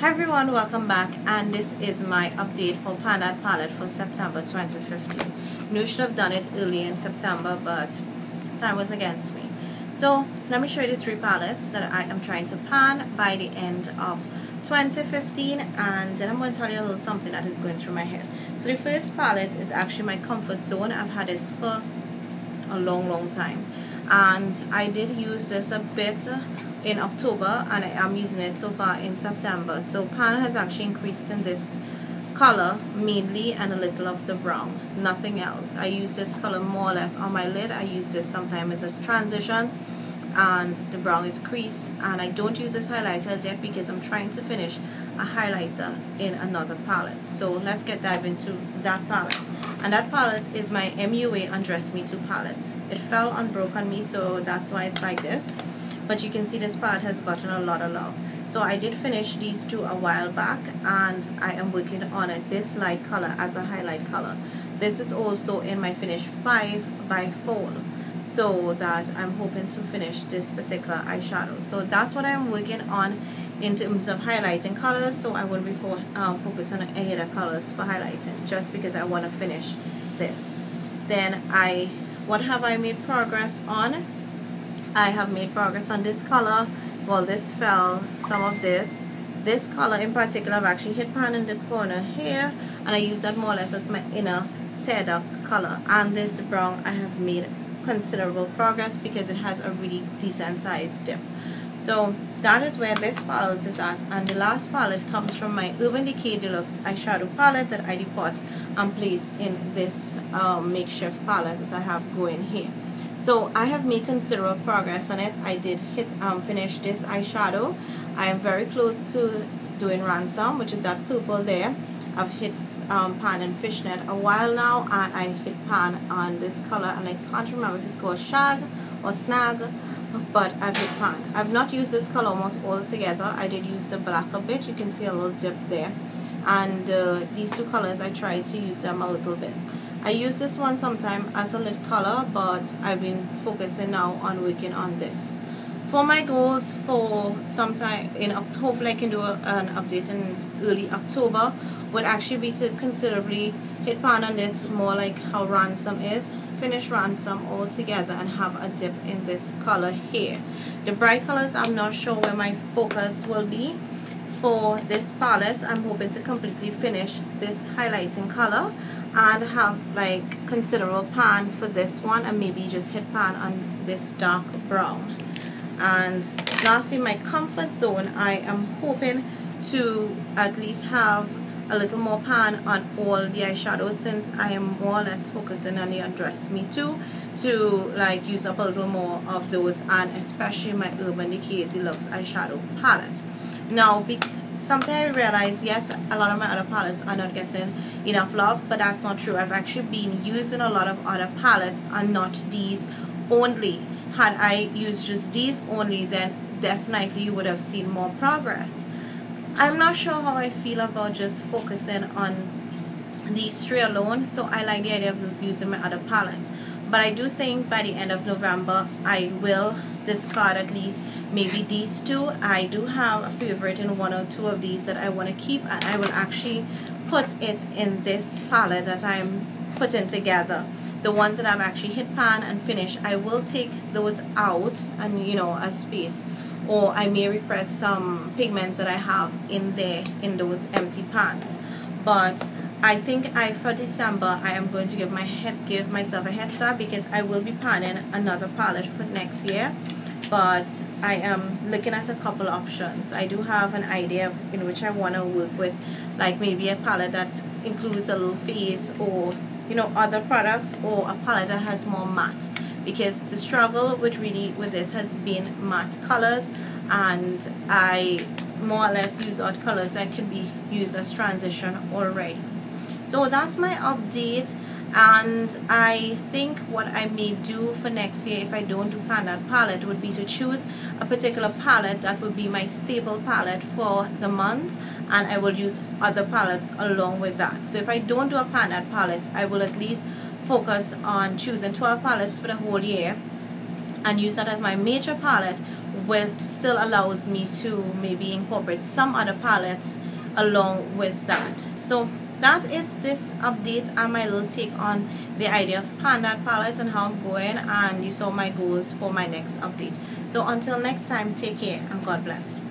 Hi everyone, welcome back, and this is my update for Pan palette for September 2015. I should have done it early in September, but time was against me. So let me show you the three palettes that I am trying to pan by the end of 2015, and then I'm going to tell you a little something that is going through my head. So the first palette is actually my comfort zone. I've had this for a long time, and I did use this a bit in October, and I am using it so far in September. So pan has actually increased in this color mainly, and a little of the brown, nothing else. I use this color more or less on my lid. I use this sometimes as a transition, and the brown is creased, and I don't use this highlighter as yet because I'm trying to finish a highlighter in another palette. So let's dive into that palette, and that palette is my MUA Undress Me 2 palette. It fell and broke on me, so that's why it's like this. But you can see this palette has gotten a lot of love. So I did finish these two a while back, and I am working on this light color as a highlight color. This is also in my finish 5 by fall, so that I'm hoping to finish this particular eyeshadow. So that's what I'm working on in terms of highlighting colors. So I won't be focusing on any other colors for highlighting, just because I want to finish this. Then what have I made progress on? I have made progress on this color. Well, this fell, some of this color in particular I've actually hit pan in the corner here, and I use that more or less as my inner tear duct color. And this brown, I have made considerable progress because it has a really decent sized dip. So that is where this palette is at. And the last palette comes from my Urban Decay Deluxe eyeshadow palette that I depot and place in this makeshift palette that I have going here. So I have made considerable progress on it. I did finish this eyeshadow. I am very close to doing Ransom, which is that purple there. I've hit pan and fishnet a while now, and I hit pan on this color, and I can't remember if it's called shag or snag, but I've hit pan. I've not used this color almost all together. I did use the black a bit. You can see a little dip there, and these two colors I tried to use them a little bit. I use this one sometime as a lid color, but I've been focusing now on working on this. For my goals for sometime in October, hopefully I can do an update in early October, would actually be to considerably hit pan on this, more like how Ransom is, finish Ransom all together and have a dip in this color here. The bright colors, I'm not sure where my focus will be. For this palette, I'm hoping to completely finish this highlighting color and have like considerable pan for this one, and maybe just hit pan on this dark brown. And lastly, my comfort zone, I am hoping to at least have a little more pan on all the eyeshadows, since I am more or less focusing on the Undress Me 2 to like use up a little more of those, and especially my Urban Decay Deluxe eyeshadow palette. Now, something I realized, yes, a lot of my other palettes are not getting enough love, but that's not true. I've actually been using a lot of other palettes and not these only. Had I used just these only, then definitely you would have seen more progress. I'm not sure how I feel about just focusing on these three alone, so I like the idea of using my other palettes. But I do think by the end of November I will discard at least maybe these two. I do have a favorite in one or two of these that I want to keep, and I will actually put it in this palette that I'm putting together. The ones that I've actually hit pan and finished, I will take those out and, you know, a space, or I may repress some pigments that I have in there in those empty pans. But I think for December I am going to give myself a head start, because I will be panning another palette for next year. But I am looking at a couple options. I do have an idea in which I want to work with, like maybe a palette that includes a little face, or you know, other products, or a palette that has more matte, because the struggle with this has been matte colors, and I more or less use odd colors that can be used as transition already. So that's my update, and I think what I may do for next year, if I don't do that palette, would be to choose a particular palette that would be my staple palette for the month, and I will use other palettes along with that. So if I don't do a that palette, I will at least focus on choosing 12 palettes for the whole year and use that as my major palette, which still allows me to maybe incorporate some other palettes along with that. So that is this update and my little take on the idea of Pandat palettes and how I'm going, and you saw my goals for my next update. So until next time, take care and God bless.